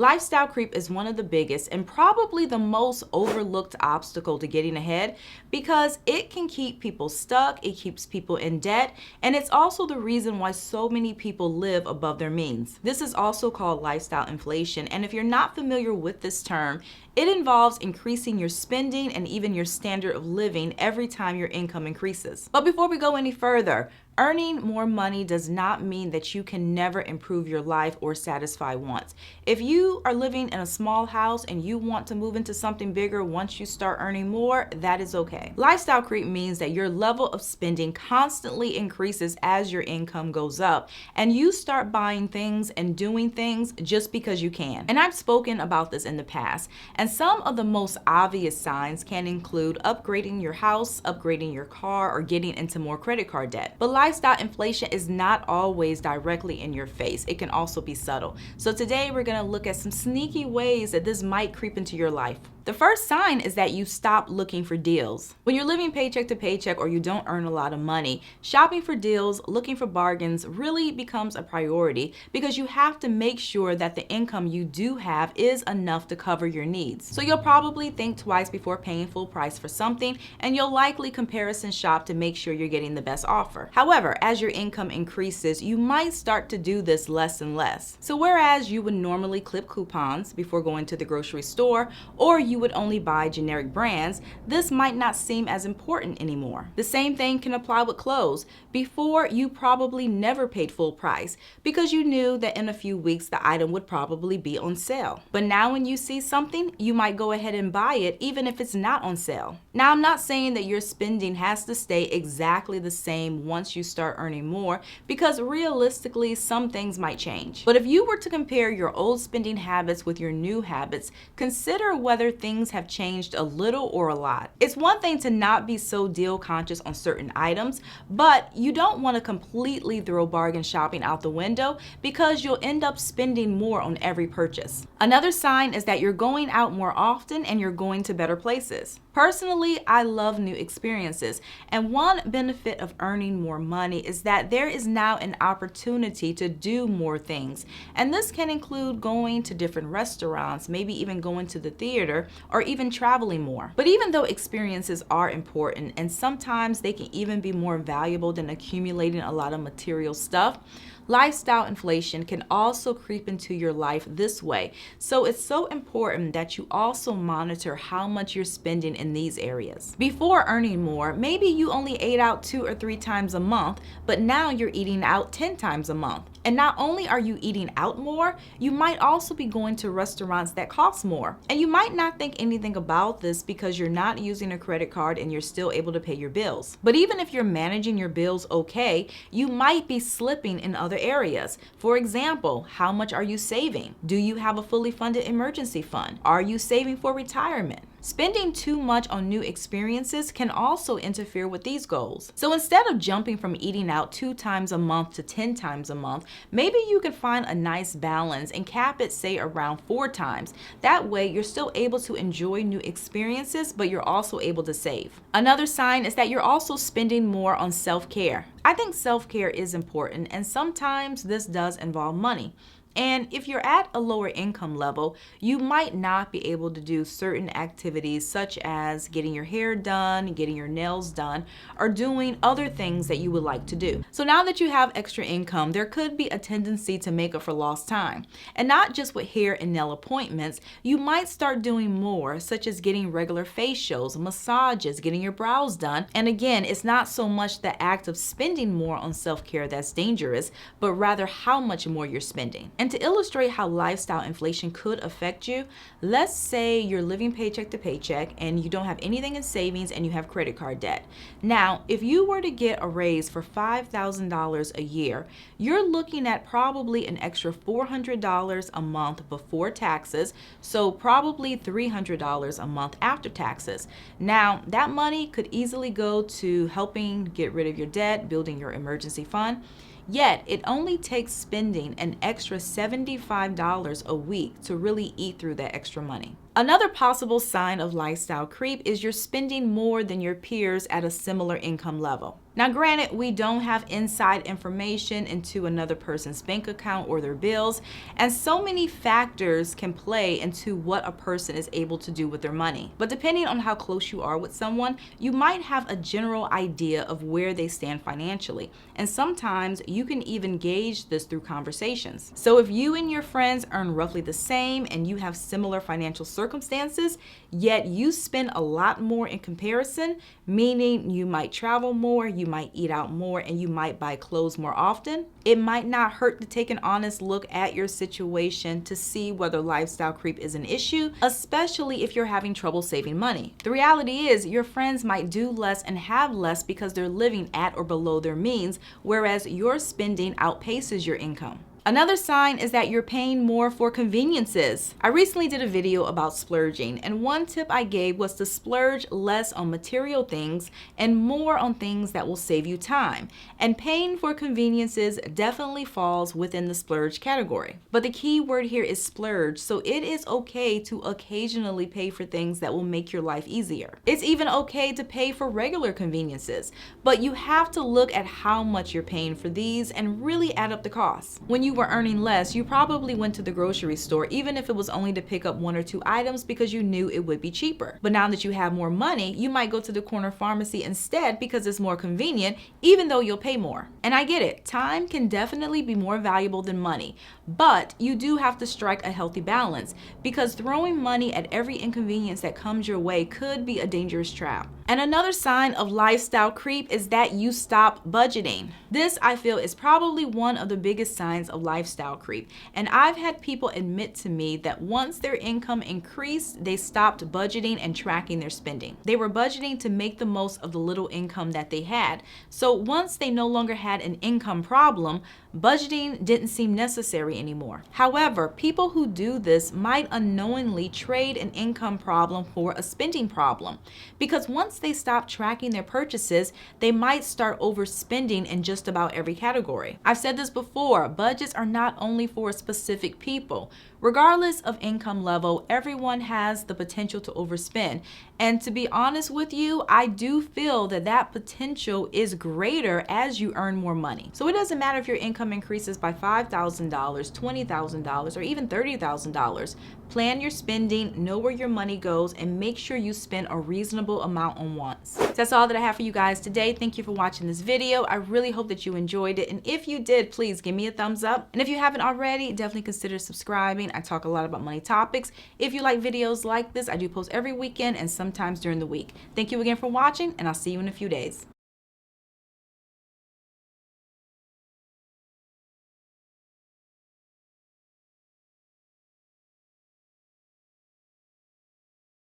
Lifestyle creep is one of the biggest and probably the most overlooked obstacle to getting ahead because it can keep people stuck, it keeps people in debt, and it's also the reason why so many people live above their means. This is also called lifestyle inflation, and if you're not familiar with this term, it involves increasing your spending and even your standard of living every time your income increases. But before we go any further, earning more money does not mean that you can never improve your life or satisfy wants. If you are living in a small house and you want to move into something bigger once you start earning more, that is okay. Lifestyle creep means that your level of spending constantly increases as your income goes up, and you start buying things and doing things just because you can. And I've spoken about this in the past, and some of the most obvious signs can include upgrading your house, upgrading your car, or getting into more credit card debt. But lifestyle inflation is not always directly in your face. It can also be subtle. So today we're going to look at some sneaky ways that this might creep into your life. The first sign is that you stop looking for deals. When you're living paycheck to paycheck or you don't earn a lot of money, shopping for deals, looking for bargains really becomes a priority because you have to make sure that the income you do have is enough to cover your needs. So you'll probably think twice before paying full price for something, and you'll likely comparison shop to make sure you're getting the best offer. However, as your income increases, you might start to do this less and less. So whereas you would normally clip coupons before going to the grocery store, or you would only buy generic brands, this might not seem as important anymore. The same thing can apply with clothes. Before, you probably never paid full price because you knew that in a few weeks the item would probably be on sale. But now when you see something, you might go ahead and buy it even if it's not on sale. Now, I'm not saying that your spending has to stay exactly the same once you start earning more, because realistically some things might change. But if you were to compare your old spending habits with your new habits, consider whether things have changed a little or a lot. It's one thing to not be so deal conscious on certain items, but you don't want to completely throw bargain shopping out the window because you'll end up spending more on every purchase. Another sign is that you're going out more often and you're going to better places. Personally, I love new experiences, and one benefit of earning more money is that there is now an opportunity to do more things, and this can include going to different restaurants, maybe even going to the theater, or even traveling more. But even though experiences are important, and sometimes they can even be more valuable than accumulating a lot of material stuff, lifestyle inflation can also creep into your life this way. So it's so important that you also monitor how much you're spending in these areas. Before earning more, maybe you only ate out 2 or 3 times a month, but now you're eating out 10 times a month. And not only are you eating out more, you might also be going to restaurants that cost more. And you might not think anything about this because you're not using a credit card and you're still able to pay your bills. But even if you're managing your bills okay, you might be slipping in other areas. For example, how much are you saving? Do you have a fully funded emergency fund? Are you saving for retirement? Spending too much on new experiences can also interfere with these goals. So instead of jumping from eating out 2 times a month to 10 times a month, maybe you can find a nice balance and cap it, say, around 4 times. That way, you're still able to enjoy new experiences, but you're also able to save. Another sign is that you're also spending more on self-care. I think self-care is important, and sometimes this does involve money. And if you're at a lower income level, you might not be able to do certain activities such as getting your hair done, getting your nails done, or doing other things that you would like to do. So now that you have extra income, there could be a tendency to make up for lost time. And not just with hair and nail appointments, you might start doing more, such as getting regular facials, massages, getting your brows done. And again, it's not so much the act of spending more on self-care that's dangerous, but rather how much more you're spending. And to illustrate how lifestyle inflation could affect you, let's say you're living paycheck to paycheck and you don't have anything in savings and you have credit card debt. Now, if you were to get a raise for $5,000 a year, you're looking at probably an extra $400 a month before taxes, so probably $300 a month after taxes. Now, that money could easily go to helping get rid of your debt, building your emergency fund. Yet, it only takes spending an extra $75 a week to really eat through that extra money. Another possible sign of lifestyle creep is you're spending more than your peers at a similar income level. Now, granted, we don't have inside information into another person's bank account or their bills, and so many factors can play into what a person is able to do with their money. But depending on how close you are with someone, you might have a general idea of where they stand financially, and sometimes you can even gauge this through conversations. So if you and your friends earn roughly the same and you have similar financial circumstances, yet you spend a lot more in comparison, meaning you might travel more, you might eat out more, and you might buy clothes more often, it might not hurt to take an honest look at your situation to see whether lifestyle creep is an issue, especially if you're having trouble saving money. The reality is your friends might do less and have less because they're living at or below their means, whereas your spending outpaces your income. Another sign is that you're paying more for conveniences. I recently did a video about splurging, and one tip I gave was to splurge less on material things and more on things that will save you time. And paying for conveniences definitely falls within the splurge category. But the key word here is splurge, so it is okay to occasionally pay for things that will make your life easier. It's even okay to pay for regular conveniences, but you have to look at how much you're paying for these and really add up the costs. When you were earning less, you probably went to the grocery store, even if it was only to pick up 1 or 2 items because you knew it would be cheaper. But now that you have more money, you might go to the corner pharmacy instead because it's more convenient, even though you'll pay more. And I get it, time can definitely be more valuable than money, but you do have to strike a healthy balance because throwing money at every inconvenience that comes your way could be a dangerous trap. And another sign of lifestyle creep is that you stop budgeting. This, I feel, is probably one of the biggest signs of lifestyle creep. And I've had people admit to me that once their income increased, they stopped budgeting and tracking their spending. They were budgeting to make the most of the little income that they had. So once they no longer had an income problem, budgeting didn't seem necessary anymore. However, people who do this might unknowingly trade an income problem for a spending problem, because once they stop tracking their purchases, they might start overspending in just about every category. I've said this before, budgets are not only for specific people. Regardless of income level, everyone has the potential to overspend. And to be honest with you, I do feel that that potential is greater as you earn more money. So it doesn't matter if your income increases by $5,000, $20,000, or even $30,000. Plan your spending, know where your money goes, and make sure you spend a reasonable amount on wants. So that's all that I have for you guys today. Thank you for watching this video. I really hope that you enjoyed it. And if you did, please give me a thumbs up. And if you haven't already, definitely consider subscribing. I talk a lot about money topics. If you like videos like this, I do post every weekend and sometimes during the week. Thank you again for watching, and I'll see you in a few days.